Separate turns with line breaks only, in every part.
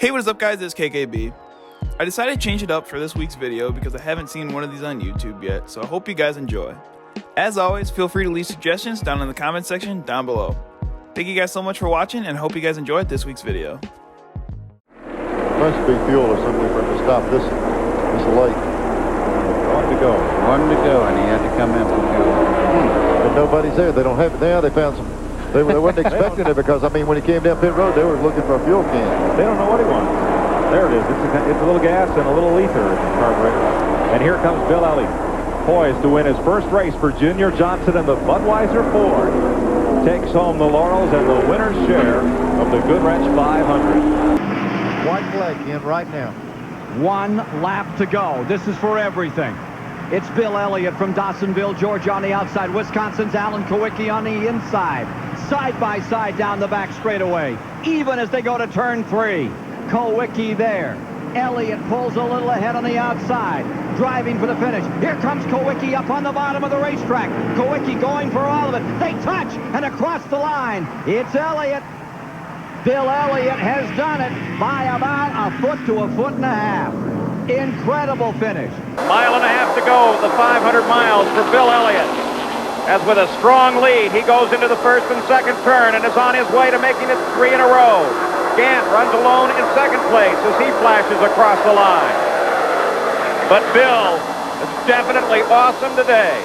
Hey, what is up guys, it's KKB. I decided to change it up for this week's video because I haven't seen one of these on YouTube yet, so I hope you guys enjoy. As always, feel free to leave suggestions down in the comment section down below. Thank you guys so much for watching, and I hope you guys enjoyed this week's video.
Must be fuel or something for him to stop this late.
One to go, and he had to come in for fuel.
And nobody's there. They don't have it now. They found some. They weren't expecting it because, I mean, when he came down pit road, they were looking for a fuel can.
They don't know what he wants. There it is. It's a little gas and a little ether in the carburetor. And here comes Bill Elliott, poised to win his first race for Junior Johnson and the Budweiser Ford. Takes home the laurels and the winner's share of the Goodwrench 500.
White flag in right now.
One lap to go. This is for everything. It's Bill Elliott from Dawsonville, Georgia on the outside. Wisconsin's Alan Kowicki on the inside. Side by side down the back straightaway. Even as they go to turn 3. Kowicki there. Elliott pulls a little ahead on the outside. Driving for the finish. Here comes Kowicki up on the bottom of the racetrack. Kowicki going for all of it. They touch and across the line. It's Elliott. Bill Elliott has done it by about a foot to a foot and a half. Incredible finish.
Mile and a half to go, the 500 miles for Bill Elliott. As with a strong lead, he goes into the first and second turn and is on his way to making it 3 in a row. Gant runs alone in second place as he flashes across the line. But Bill is definitely awesome today.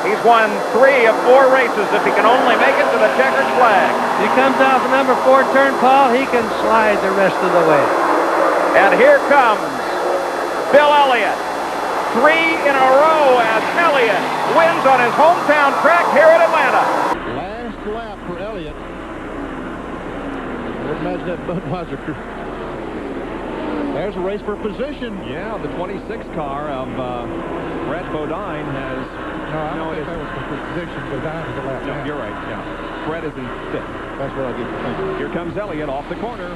He's won 3 of 4 races if he can only make it to the checkered flag.
He comes off number 4 turn, Paul. He can slide the rest of the way.
And here comes Bill Elliott. 3 in a row as Elliott wins on his hometown track here at Atlanta.
Last lap for Elliott. I would imagine that Budweiser crew. There's a race for position.
Yeah, the 26 car of Brett Bodine has...
No, that was for position. Bodine is the last.
No, you're right, yeah. Brett is in 5th.
That's what I get to think.
Here comes Elliott off the corner.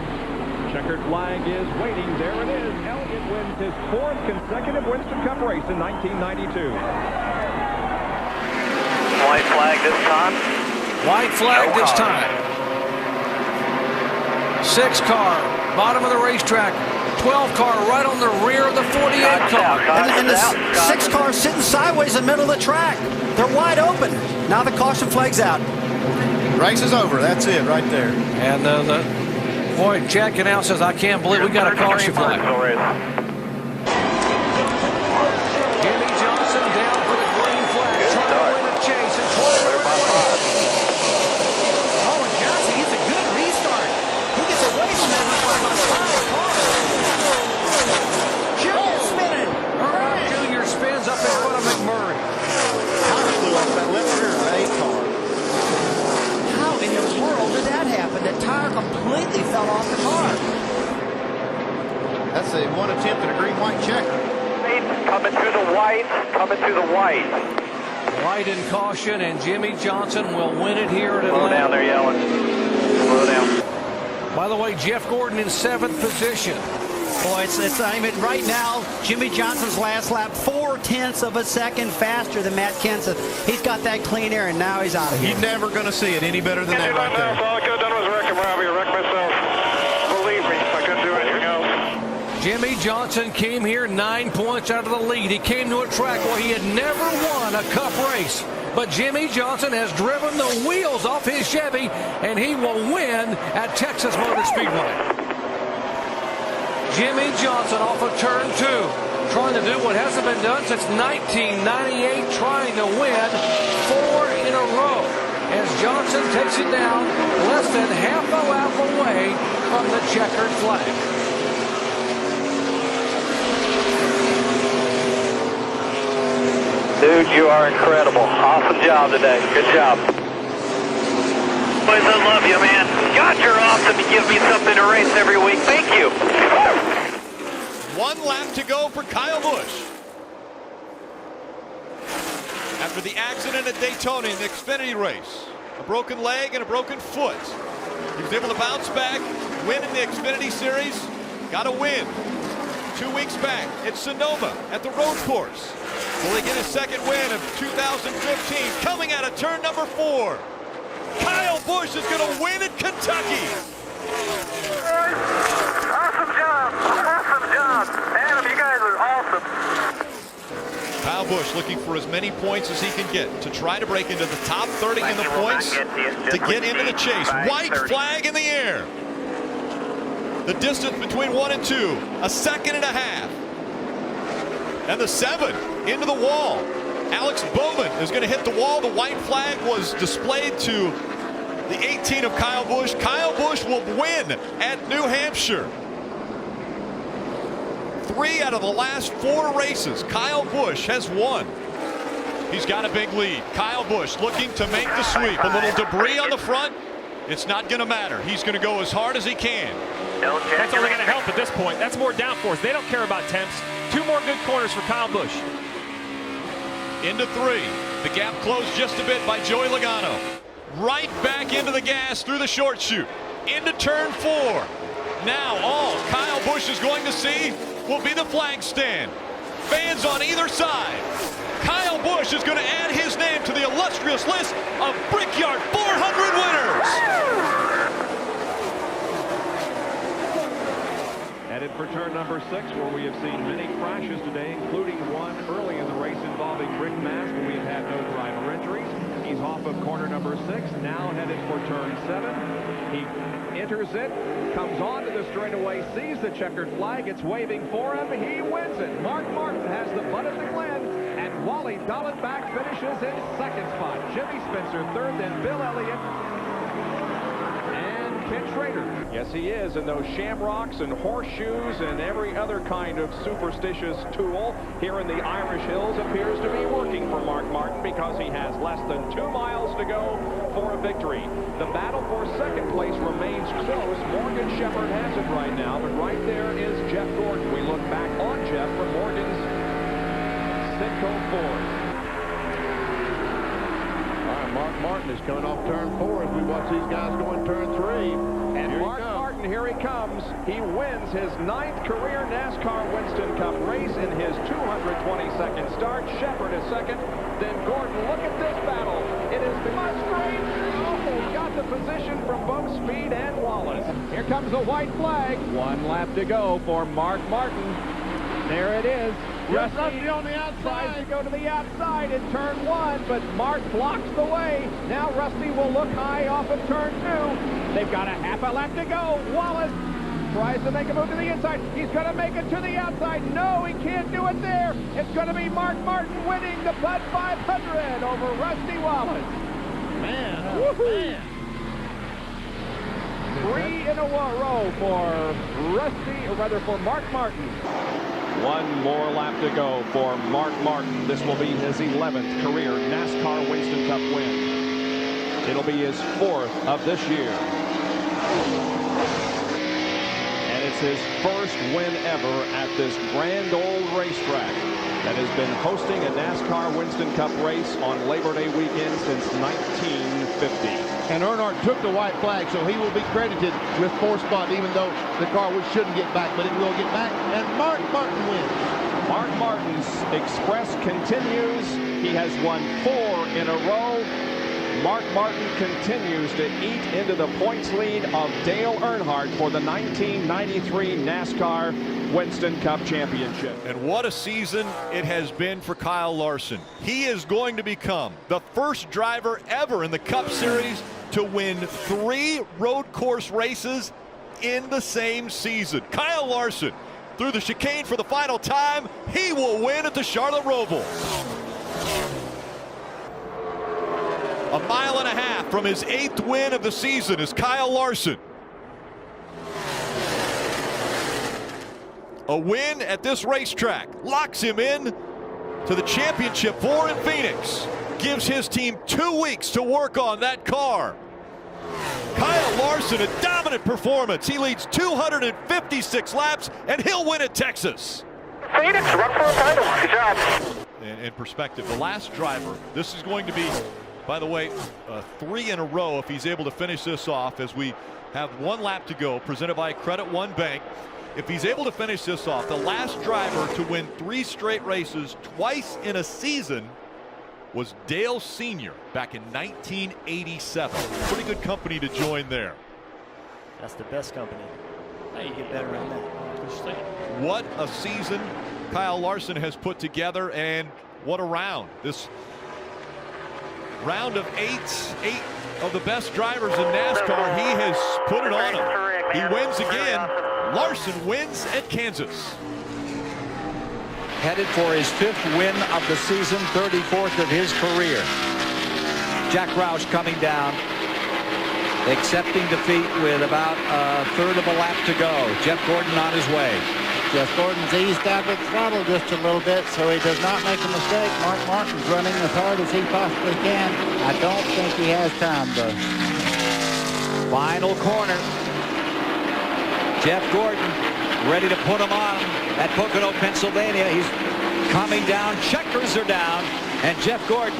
Checkered flag is waiting. There it is. Elliott wins his 4th consecutive Winston Cup race in 1992.
White flag this time.
White flag this time. 6 car, bottom of the racetrack. 12 car right on the rear of the 48 car.
And the 6 car sitting sideways in the middle of the track. They're wide open. Now the caution flag's out.
Race is over. That's it right there.
And boy, Chad Canal says, I can't believe we got a caution flag. Jimmie Johnson down for the green flag. Trying to win a chase and toiling away.
Oh, and Johnson gets a good restart. He gets away from that car. Junior spinning.
Junior spins up in front of McMurray.
Tire flew off that left rear of the 8 car.
How in the world did that happen? The tire completely fell off the car.
That's a one attempt at a green-white checker.
Coming through the white, coming through the white.
White in caution, and Jimmie Johnson will win it here at
Slow down
Atlanta.
there, yelling. Slow down.
By the way, Jeff Gordon in 7th position.
Boy, I mean, right now, Jimmie Johnson's last lap, 0.4 of a second faster than Matt Kenseth. He's got that clean air, and now he's out of here.
You're never going to see it any better than that right there.
All I could have done was wreck him, Robbie. Wreck myself. Believe me, I couldn't do anything else.
Jimmie Johnson came here 9 points out of the lead. He came to a track where he had never won a Cup race. But Jimmie Johnson has driven the wheels off his Chevy, and he will win at Texas Motor Speedway. Jimmie Johnson off of turn 2, trying to do what hasn't been done since 1998, trying to win 4 in a row. As Johnson takes it down less than half a lap away from the checkered flag.
Dude, you are incredible. Awesome job today. Good job. Boys, I love you, man. God, you're awesome. You give me something to race every week. Thank you.
1 lap to go for Kyle Busch. After the accident at Daytona in the Xfinity race, a broken leg and a broken foot, he was able to bounce back, win in the Xfinity Series, got a win 2 weeks back at Sonoma at the road course. Will he get his second win of 2015? Coming out of turn number 4. Kyle Busch is going to win at Kentucky.
Awesome job.
Busch looking for as many points as he can get to try to break into the top 30 in the points to get into the chase. White flag in the air. The distance between 1 and 2, a second and a half. And the 7 into the wall. Alex Bowman is going to hit the wall. The white flag was displayed to the 18 of Kyle Busch. Kyle Busch will win at New Hampshire. 3 out of the last 4 races, Kyle Busch has won. He's got a big lead. Kyle Busch looking to make the sweep. A little debris on the front. It's not going to matter. He's going to go as hard as he can.
That's only going to help at this point. That's more downforce. They don't care about temps. 2 more good corners for Kyle Busch.
Into 3. The gap closed just a bit by Joey Logano. Right back into the gas through the short chute. Into turn 4. Now all Kyle Busch is going to see will be the flag stand. Fans on either side. Kyle Busch is going to add his name to the illustrious list of Brickyard 400 winners.
Headed for turn number 6, where we have seen many crashes today, including one early in the race involving Rick Mast, but we have had no driver injuries. He's off of corner number 6, now headed for turn 7. He enters it, comes onto the straightaway, sees the checkered flag, it's waving for him, he wins it. Mark Martin has the butt of the Glen, and Wally Dallenbach finishes in 2nd spot. Jimmie Spencer 3rd, then Bill Elliott. Ken Schrader. Yes, he is, and those shamrocks and horseshoes and every other kind of superstitious tool here in the Irish Hills appears to be working for Mark Martin, because he has less than 2 miles to go for a victory. The battle for 2nd place remains close. Morgan Shepherd has it right now, but right there is Jeff Gordon. We look back on Jeff for Morgan's Sitco Ford.
Mark Martin is coming off turn 4 as we watch these guys go in turn 3.
And here Mark Martin, here he comes. He wins his 9th career NASCAR Winston Cup race in his 222nd start. Shepherd is 2nd, then Gordon. Look at this battle. It is Musgrave. Oh, got the position from both Speed and Wallace. Here comes the white flag. 1 lap to go for Mark Martin. There it is. Rusty on the outside. Tries to go to the outside in turn 1, but Mark blocks the way. Now Rusty will look high off of turn 2. They've got a half a lap to go. Wallace tries to make a move to the inside. He's going to make it to the outside. No, he can't do it there. It's going to be Mark Martin winning the Bud 500 over Rusty Wallace.
Man,
woohoo! 3 in a row for Rusty, or rather for Mark Martin. 1 more lap to go for Mark Martin. This will be his 11th career NASCAR Winston Cup win. It'll be his 4th of this year. And it's his first win ever at this grand old racetrack that has been hosting a NASCAR Winston Cup race on Labor Day weekend since 1950.
And Earnhardt took the white flag, so he will be credited with 4th spot, even though the car shouldn't get back, but it will get back. And Mark Martin wins.
Mark Martin's Express continues. He has won 4 in a row. Mark Martin continues to eat into the points lead of Dale Earnhardt for the 1993 NASCAR Winston Cup Championship.
And what a season it has been for Kyle Larson. He is going to become the first driver ever in the Cup Series to win 3 road course races in the same season. Kyle Larson, through the chicane for the final time, he will win at the Charlotte Roval. A mile and a half from his 8th win of the season is Kyle Larson. A win at this racetrack locks him in to the championship 4 in Phenix. Gives his team 2 weeks to work on that car. Kyle Larson, a dominant performance. He leads 256 laps, and he'll win at Texas.
Phenix, run for a title. Good job.
In perspective, the last driver, this is going to be, by the way, 3 in a row if he's able to finish this off, as we have 1 lap to go, presented by Credit One Bank. If he's able to finish this off, the last driver to win 3 straight races twice in a season was Dale Sr. back in 1987. Pretty good company to join there.
That's the best company. How you get better than that?
What a season Kyle Larson has put together, and What a round. This round of eight of the best drivers in NASCAR, he has put it on him. He wins again. Larson wins at Kansas.
Headed for his 5th win of the season, 34th of his career. Jack Roush coming down, accepting defeat with about a third of a lap to go. Jeff Gordon on his way.
Jeff Gordon's eased out the throttle just a little bit so he does not make a mistake. Mark Martin's running as hard as he possibly can. I don't think he has time, though.
Final corner. Jeff Gordon ready to put him on at Pocono, Pennsylvania. He's coming down. Checkers are down. And Jeff Gordon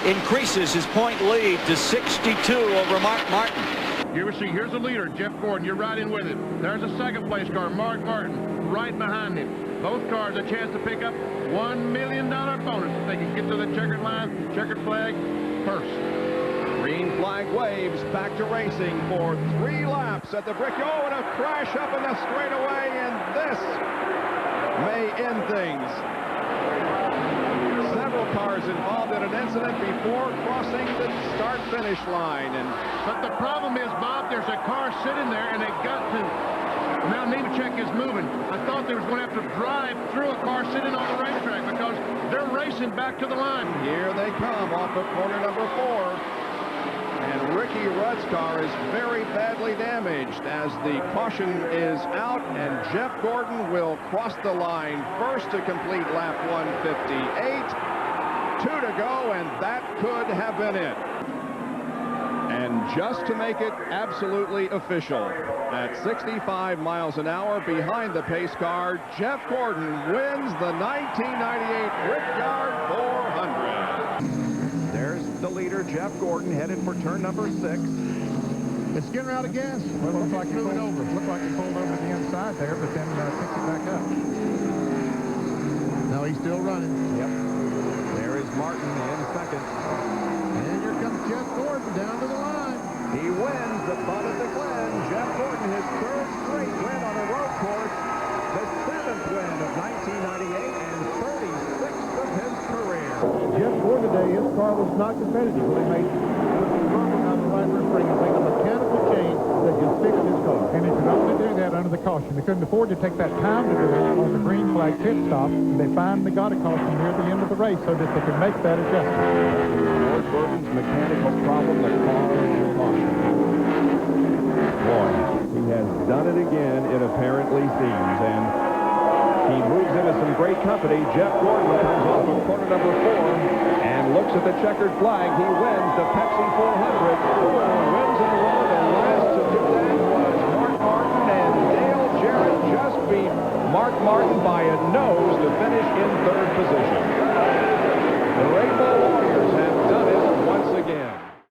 increases his point lead to 62 over Mark Martin.
Here's the leader, Jeff Gordon. You're right in with him. There's a second place car, Mark Martin, right behind him. Both cars a chance to pick up $1 million bonus if they can get to the checkered line, checkered flag first.
Green flag waves, back to racing for 3 laps at the brick. Oh, and a crash up in the straightaway, and this may end things. Several cars involved in an incident before crossing the start-finish line.
But the problem is, Bob, there's a car sitting there, and they got to. Now Nemechek is moving. I thought they was going to have to drive through a car sitting on the racetrack because they're racing back to the line.
Here they come off of corner number 4. And Ricky Rudd's car is very badly damaged as the caution is out, and Jeff Gordon will cross the line first to complete lap 158. 2 to go, and that could have been it. And just to make it absolutely official, at 65 miles an hour behind the pace car, Jeff Gordon wins the 1998 Brickyard 400. There's the leader, Jeff Gordon, headed for turn number 6.
It's getting out of gas.
Well, it looks like he pulled over. Looked like he pulled over to the inside there, but then picked it back up.
No, he's still running.
Yep. There is Martin in second.
And here comes Jeff Gordon down to the line.
He wins the Busch Glen. Jeff Gordon, his 3rd straight win on a road course, the 7th win of 1998 and 36th of his career.
Jeff Gordon today, his car was not competitive when he made the rubber out of the right rear spring and made a mechanical change that just fixed his car.
And he could only do that under the caution. They couldn't afford to take that time to do it on the green flag pit stop. They finally got a caution near the end of the race so that they could make that adjustment.
George Gordon's mechanical problem that caused the caution. Boy, he has done it again, it apparently seems, and he moves into some great company. Jeff Gordon comes off of corner number 4 and looks at the checkered flag. He wins the Pepsi 400. 4 wins in a row. The last to do that was Mark Martin, and Dale Jarrett just beat Mark Martin by a nose to finish in 3rd position.